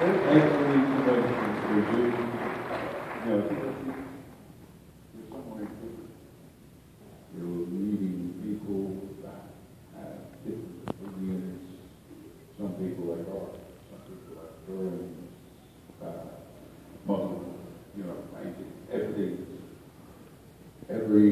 Every convention we do, you know, there's somewhere different. You're meeting people that have different opinions. Some people like art, some people like drawing, model, you know, painting, everything. Every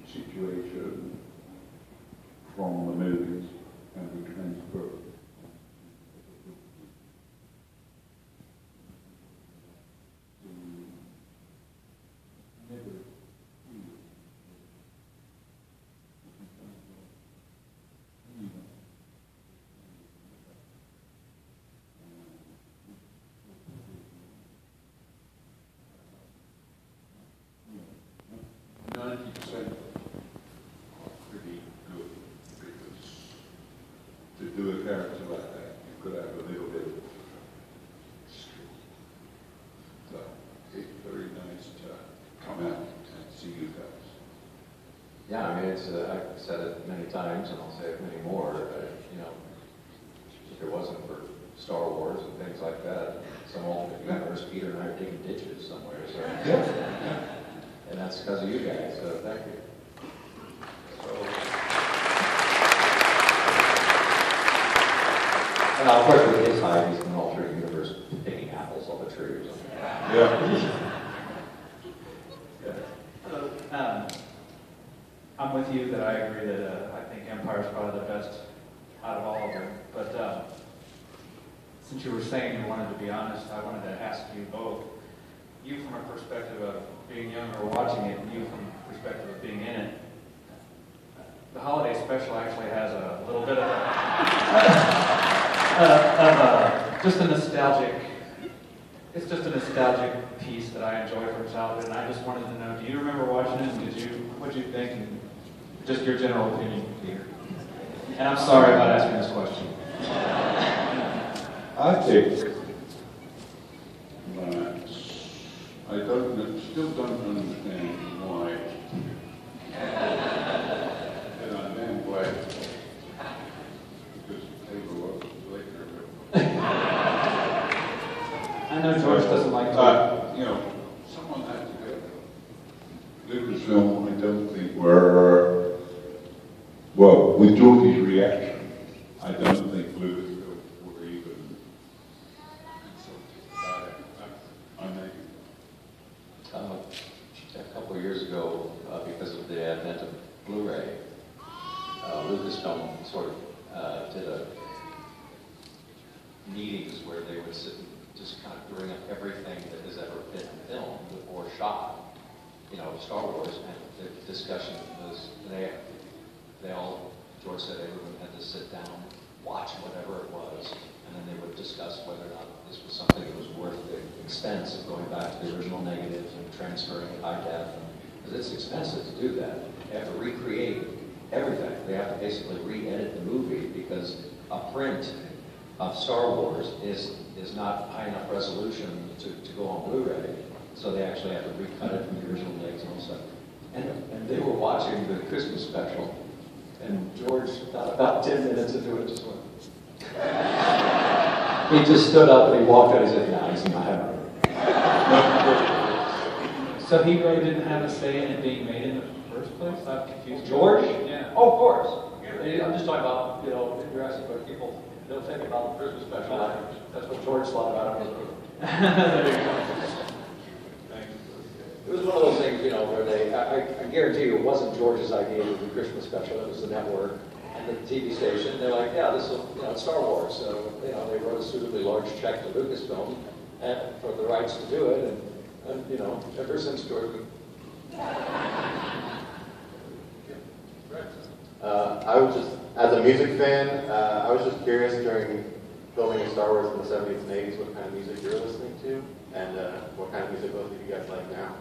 situation from the movies can be transferred. Do a character like that, you could have a little bit of skill. So it's very nice to come out and see you guys. Yeah, I mean, it's I've said it many times, and I'll say it many more. You know, if it wasn't for Star Wars and things like that, some alternate universe, Peter and I are digging ditches somewhere. So, and that's because of you guys. So thank you. And of course, with his hide, he's in an alternate universe picking apples off a tree or something. Yeah. I'm with you that I agree that I think Empire is probably the best out of all of them. But since you were saying you wanted to be honest, I wanted to ask you both. You from a perspective of being young or watching it, and you from a perspective of being in it. The holiday special actually has a little bit of just a nostalgic, it's just a nostalgic piece that I enjoy from childhood, and I just wanted to know, do you remember watching it, and what did you think, and just your general opinion, Peter? And I'm sorry about asking this question. I think that I still don't understand why, and I'm damn glad, because the table wasn't later. I know George doesn't like to. You know, someone had to go. Lucasfilm, I don't think were, well, with George's reaction, I don't think Lucasfilm were even consulted about it. I may. A couple of years ago, because of the advent of Blu-ray, Lucasfilm sort of did a meetings where they would sit and just kind of bring up everything that has ever been filmed or shot, you know, Star Wars, and the discussion was, they all, George said everyone had to sit down, watch whatever it was, and then they would discuss whether or not this was something that was worth the expense of going back to the original negatives and transferring it high def, because it's expensive to do that. They have to recreate everything. They have to basically re-edit the movie because a print of Star Wars is not high enough resolution to go on Blu-ray, so they actually have to recut it from the original legs and all stuff. And they were watching the Christmas special, and George, about 10 minutes into it, just went. He just stood up and he walked out and he said, "Nah, he's not having it." So he really didn't have a say in it being made in the first place? I'm confused. George? Yeah. Oh, of course. I'm just talking about, you know, you're asking what people don't think about the Christmas special. That's what George thought about it. There you go. It was one of those things, you know, where I guarantee you it wasn't George's idea to do the Christmas special. It was the network and the TV station. They're like, yeah, this will, you know, it's Star Wars. So, you know, they wrote a suitably large check to Lucasfilm for the rights to do it. And you know, ever since George. I was just, as a music fan, I was just curious during filming of Star Wars in the 70s and 80s what kind of music you're listening to, and what kind of music both of you guys like now.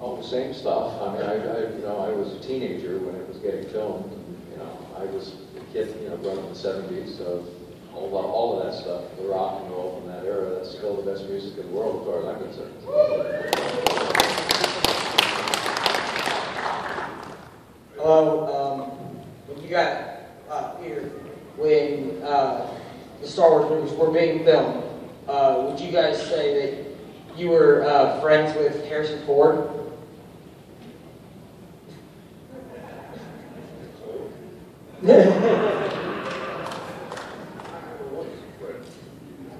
Oh, the same stuff. I mean, you know, I was a teenager when it was getting filmed. You know, I was a kid, you know, growing up in the 70s, so all of that stuff, the rock and roll from that era, that's still the best music in the world as far as I'm concerned. Hello, when you got Peter, when the Star Wars movies were being filmed, would you guys say that you were friends with Harrison Ford?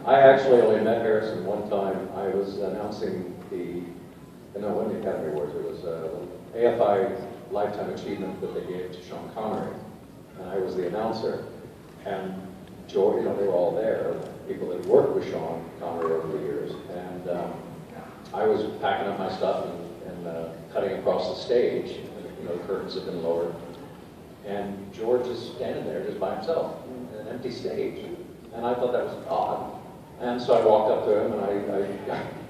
I actually only met Harrison one time. I was announcing one of the Academy Awards. It was the AFI Lifetime Achievement that they gave to Sean Connery. And I was the announcer. And George, they were all there, people that had worked with Sean Connery over the years. And I was packing up my stuff and cutting across the stage. And, the curtains had been lowered. And George is standing there just by himself in an empty stage. And I thought that was odd. And so I walked up to him, and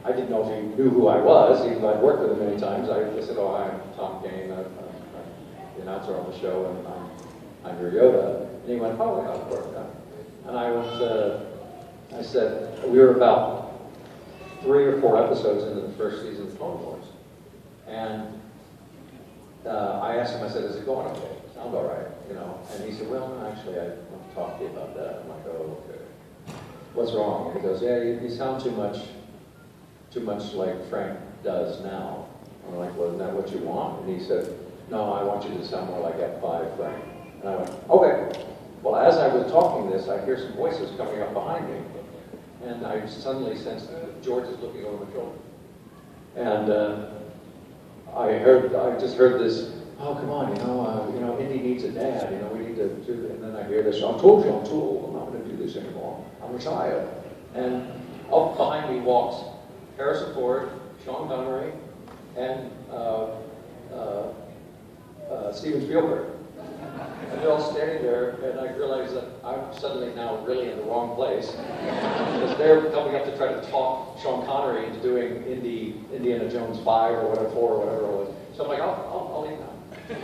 I didn't know if he knew who I was. I'd worked with him many times. I said, "Oh, I'm Tom Kane. I'm the announcer on the show, and I'm your Yoda." And he went, "Oh, yeah, of course." Yeah. And I said, we were about 3 or 4 episodes into the first season of Clone Wars. And I asked him, I said, "Is it going okay? Sound all right?" And he said, "Well, no, actually, I want to talk to you about that." I'm like, "Oh, okay. What's wrong?" And he goes, "Yeah, you sound too much like Frank does now." I'm like, "Well, isn't that what you want?" And he said, "No, I want you to sound more like F5 Frank." And I went, "Okay." Well, as I was talking this, I hear some voices coming up behind me. And I suddenly sensed that George is looking over my shoulder. And I just heard this, "Oh, come on, Indy needs a dad, we need to do it." And then I hear this, "I'm too old, I'm not going to do this anymore. I'm retired." And up behind me walks Harrison Ford, Sean Connery, and Steven Spielberg. And they're all standing there, and I realize that I'm suddenly now really in the wrong place. Because they're coming up to try to talk Sean Connery into doing Indiana Jones 5 or whatever, 4 or whatever it was. So I'm like, I'll leave now.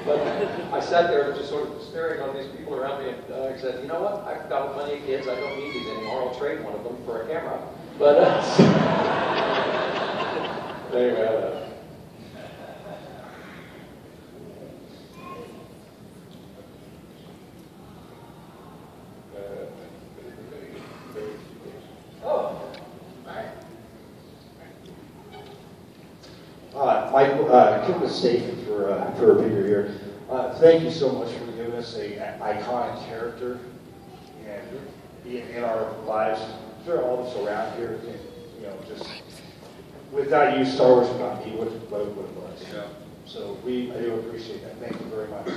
But I sat there just sort of staring on these people around me, and I said, "You know what? I've got plenty of kids. I don't need these anymore. I'll trade one of them for a camera." But anyway, Mike, give a statement for a figure here. Thank you so much for giving us an iconic character in our lives. Sure, all of us around here, just without you, Star Wars would not be what it was. Yeah. So I do appreciate that. Thank you very much.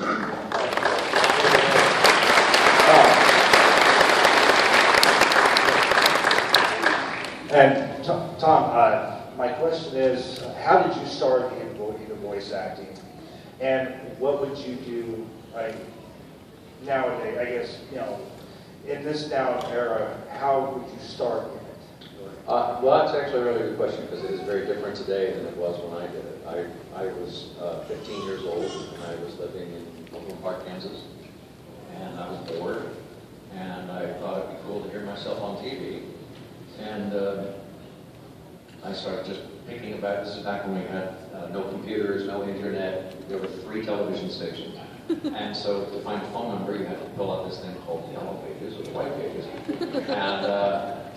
And Tom, my question is, how did you start in voice acting? And what would you do nowadays? I guess, in this now era, how would you start in it? Well, that's actually a really good question, because it is very different today than it was when I did it. I was 15 years old, and I was living in Oakland Park, Kansas, and I was bored, and I thought it'd be cool to hear myself on TV. And I started just thinking about, this is back when we had no computers, no internet, there were 3 television stations. And so to find a phone number, you had to pull out this thing called Yellow Pages or the White Pages. And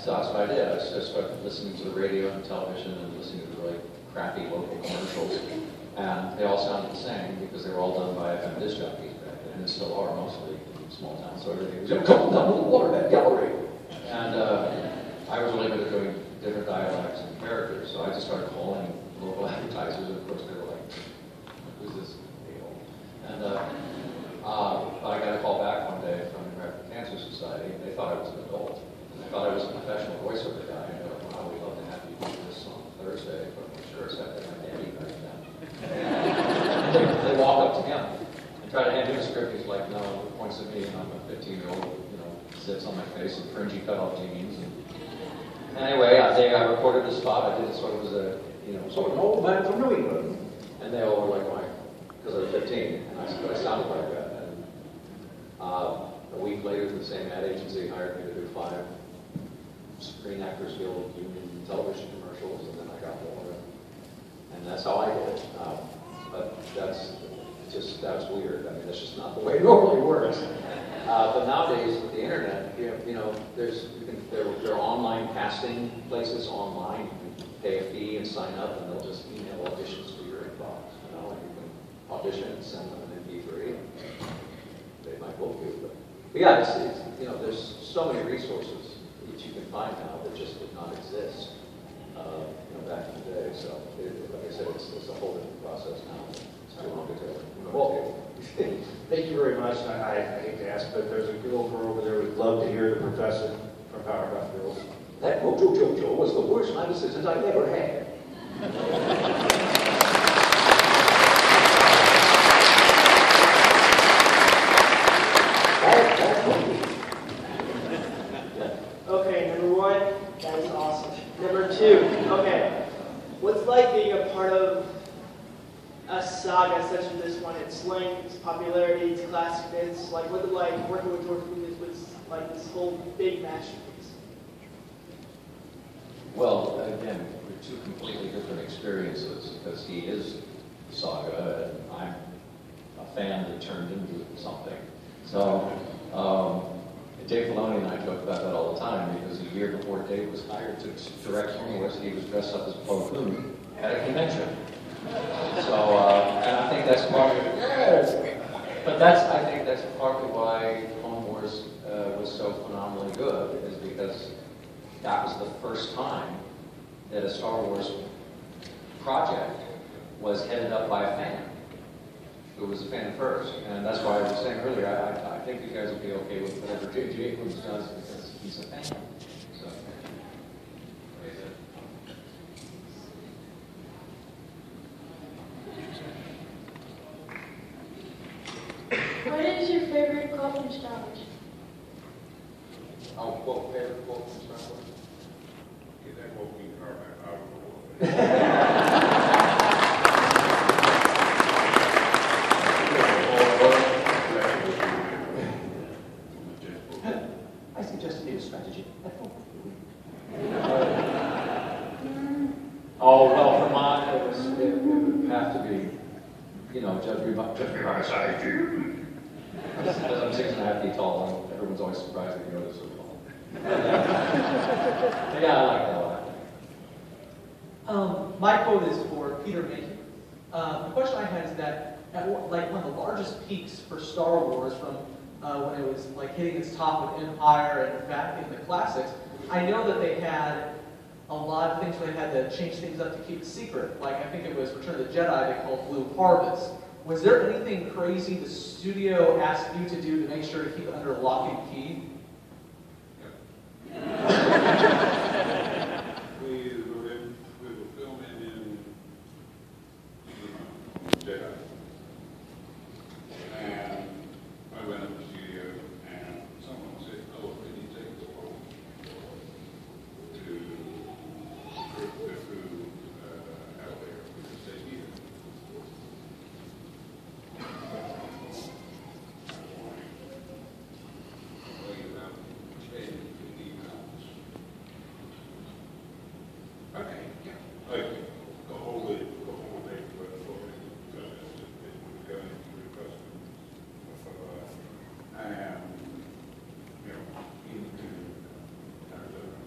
so that's what I did. I just started listening to the radio and television and listening to the really crappy local commercials. And they all sounded the same because they were all done by FM disc jockeys back then, and still are mostly in small towns. So everything was, "Come down to the water, that gallery." And I was really good at doing different dialects and characters, so I just started calling local advertisers, and of course they were like, "Who's this a-hole?" And I got a call back one day from the American Cancer Society, and they thought I was an adult. And they thought I was a professional voiceover guy, and they're like, "Wow, we'd love to have you do this on Thursday, but I'm sure it's happening my daddy right now." And they walk up to him and try to hand him a script. He's like, "No," points at me, and I'm a 15-year-old, sits on my face in fringy cutoff jeans. Anyway, I recorded a spot. I did it sort of as a, sort of an old man from New England. And they all were like, "Why?" Because I was 15, and I said, "But I sounded like that." And a week later, the same ad agency hired me to do 5 Screen Actors Guild Union television commercials, and then I got more. And that's how I did it. But that's weird. I mean, that's just not the way it normally works. But nowadays with the internet, there are online casting places online. You can pay a fee and sign up, and they'll just email auditions to your inbox. And you can audition and send them an MP3. And they might book you, but yeah, there's so many resources that you can find now that just did not exist, back in the day. So, like I said, it's a whole different process now. It's too long to tell. Well, thank you very much. I hate to ask, but there's a little girl over there who'd love to hear the professor from Powerpuff Girls. That Mojo Jojo was the worst night assistant I've ever had. Okay, number one, that is awesome. Number two, okay, what's like being a part of a saga such as this one? Its length, its popularity, its classicness, like what did like working with George Lucas was like this whole big masterpiece? Well, again, we're two completely different experiences because he is saga and I'm a fan that turned into something. So, Dave Filoni and I joke about that all the time because a year before Dave was hired to direct Star Wars, he was dressed up as Plo Koon at a convention. So, and I think that's part of it. Yes. But I think that's partly why Clone Wars was so phenomenally good, is because that was the first time that a Star Wars project was headed up by a fan who was a fan first. And that's why I was saying earlier, I think you guys will be okay with whatever J.J. Abrams does because he's a fan. So, What is your favorite quote from Star Wars? Oh, quote, favorite quote from Star Wars? Get that whole thing out of I suggest a new strategy. Oh, well, for mine, it would have to be, judge me by size. because I'm 6.5 feet tall, and everyone's always surprised that you know this so tall. Yeah, I like that a lot. My quote is for Peter Mayhew. The question I had is that at one of the largest peaks for Star Wars from when it was hitting its top with Empire and back in the classics, I know that they had a lot of things where they had to change things up to keep it secret. Like I think it was Return of the Jedi they called Blue Harvest. Was there anything crazy the studio asked you to do to make sure to keep it under lock and key? We were filming in Jedi. And I went up to the studio and someone said, "Oh, can you take the roll to the crew out there because they need it?" Okay, yeah. Like, the whole thing was going through customs. And, into Arizona.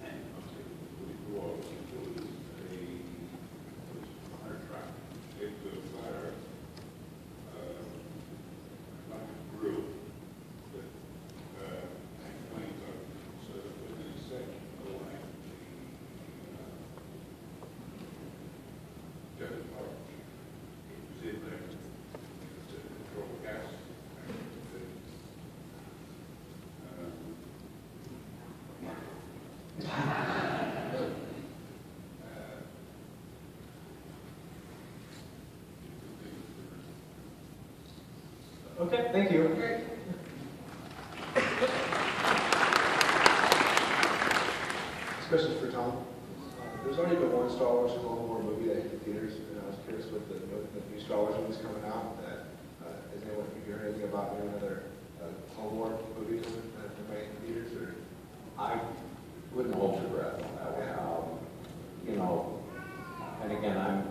And we grew up, it was a fire truck. It was a fire, like a grill. Okay, thank you. This question's for Tom. There's already been one Star Wars Clone Wars movie that hit the theaters, and I was curious with the new Star Wars movies coming out. Has anyone heard anything about maybe another Clone Wars movie coming that might hit the theaters? Or I wouldn't hold your breath on that one. And again,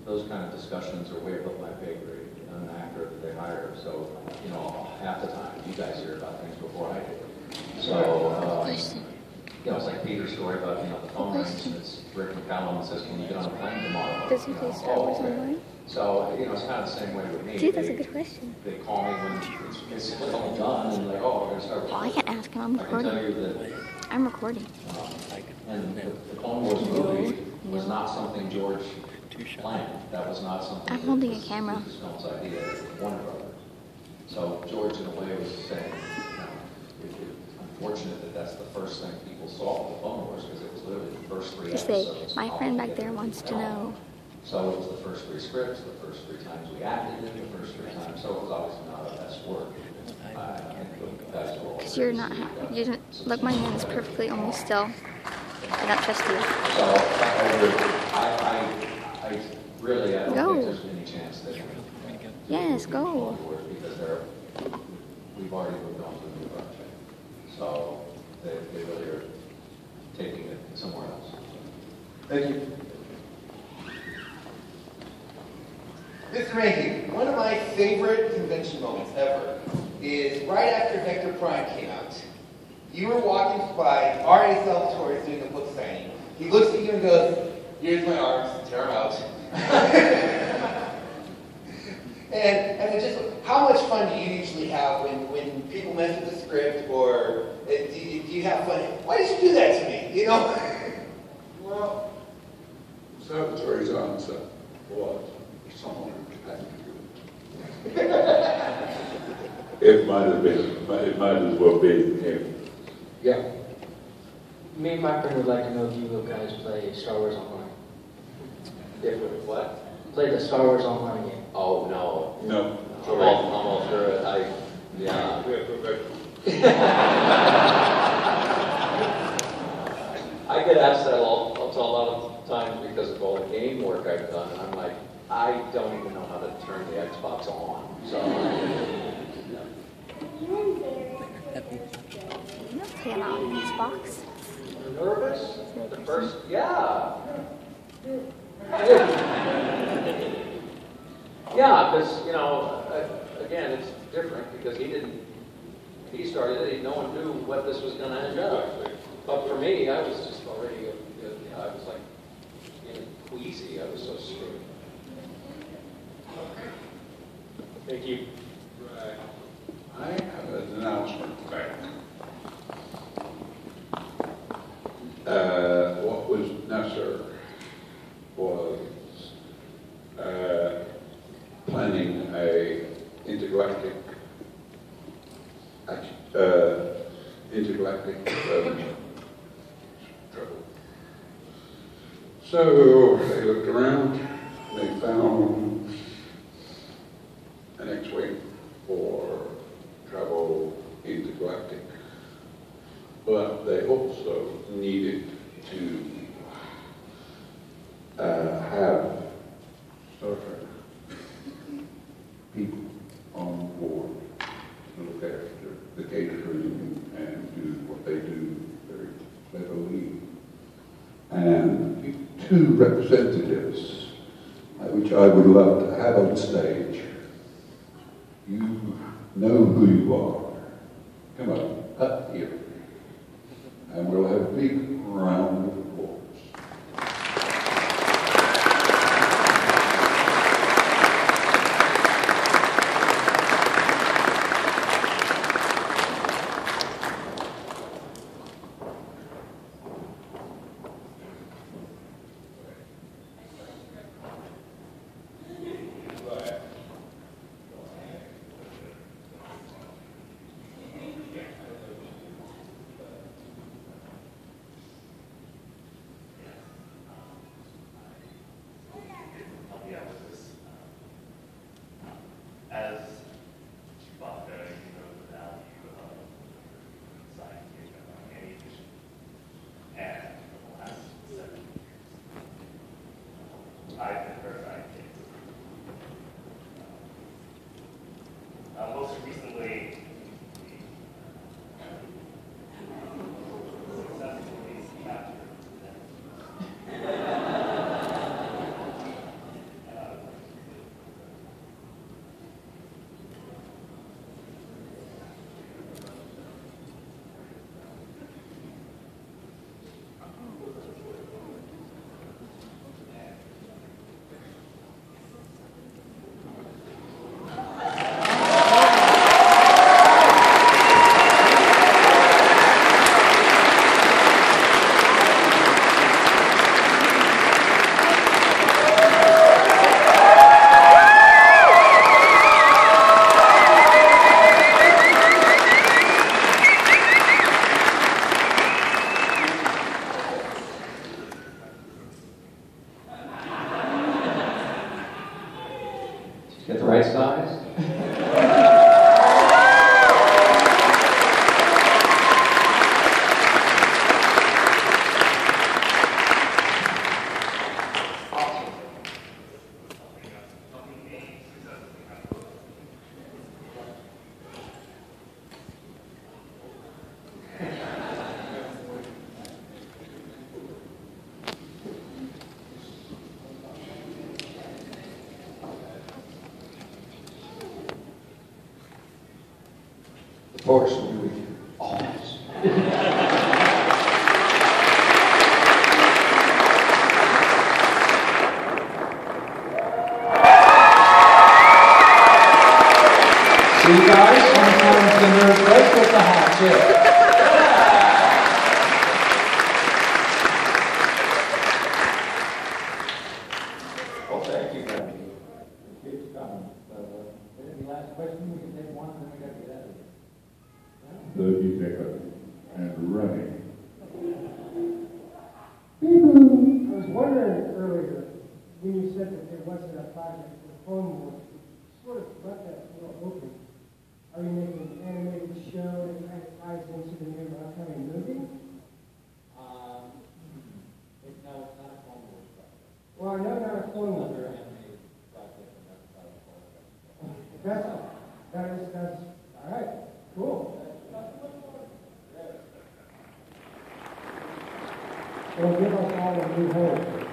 those kind of discussions are way above my pay grade. there. So, you know, half the time, you guys hear about things before I do. So, you know, it's like Peter's story about, you know, the phone rings, and it's Rick McCallum and says, can you get on a plane tomorrow? Does he play Star Wars Online? So, you know, it's kind of the same way with me. Dude, that's a good question. They call me when it's basically all done, and like, oh, we're going to start. Oh, I can't ask him. I'm recording. I can tell you that. I'm recording. And the Clone Wars movie was not something George planned. That was not something. I'm holding a camera. Lucasfilm's idea, Warner Brothers. So George, in a way, was saying, it's unfortunate that that's the first thing people saw with the Clone Wars, because it was literally the first 3 Just episodes. say, my friend back there wants to know. So it was the first 3 scripts, the first 3 times we acted in, the first 3 times. So it was obviously not our best work. Because you're not happy. You don't, look, my hand is perfectly almost still. I don't trust you. So I really, I don't think there's any chance that. Yes, go. Because we've already moved on to a new project. So they really are taking it somewhere else. Thank you. Mr. Mankey, one of my favorite convention moments ever is right after Vector Prime came out. You were walking by R.A. Salvatore doing a book signing. He looks at you and goes, here's my arms, tear them out. and it's just, how much fun do you usually have when people mess with the script, or do you have fun? Why did you do that to me, you know? Well, Salvatore's answer was someone had to do it. It might have been, it might as well be him. Yeah. Me and my friend would like to know if you will guys play Star Wars Online. If what? Play the Star Wars Online game. Oh, no. No. I'm all sure. Yeah. I get asked that a lot of times because of all the game work I've done, and I'm like, I don't even know how to turn the Xbox on. So, You don't play a lot on Xbox. nervous? The first, yeah. Yeah, because, you know, again, it's different because he started it, no one knew what this was going to end up. But for me, I was just already, I was like, getting queasy, I was so screwed. Thank you. Right. I have an announcement to make. What was necessary was planning a intergalactic travel. So they looked around, they found an X-wing for travel intergalactic, but they also needed to have people on board to look after the catering and do what they do very cleverly. And 2 representatives, which I would love to have on stage. You know who you are. Come on, up here. And we'll have a big round of applause. Most recently, successfully captured Force will be with you always. See guys, sometimes the nerd does get the hot tip. Well, thank you, Randy. Keep coming. Any last question? We can take one, and then we got to get out of here. 30 seconds. And running. I was wondering earlier, when you said that there wasn't a project for Clone Wars, you sort of left that little open. Are you making an animated show that kind of ties into the new upcoming movie? No, it's not a Clone Wars project. Well, I know not a Clone Wars. Another animated project, and that's not a Clone Wars. That's, all right, cool. It'll give us all a new hope.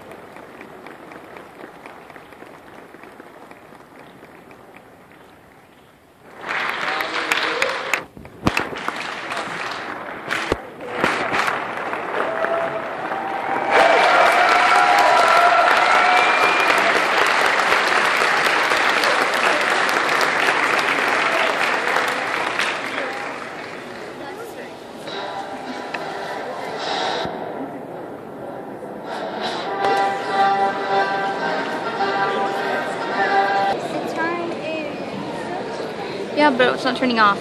Yeah, but it's not turning off.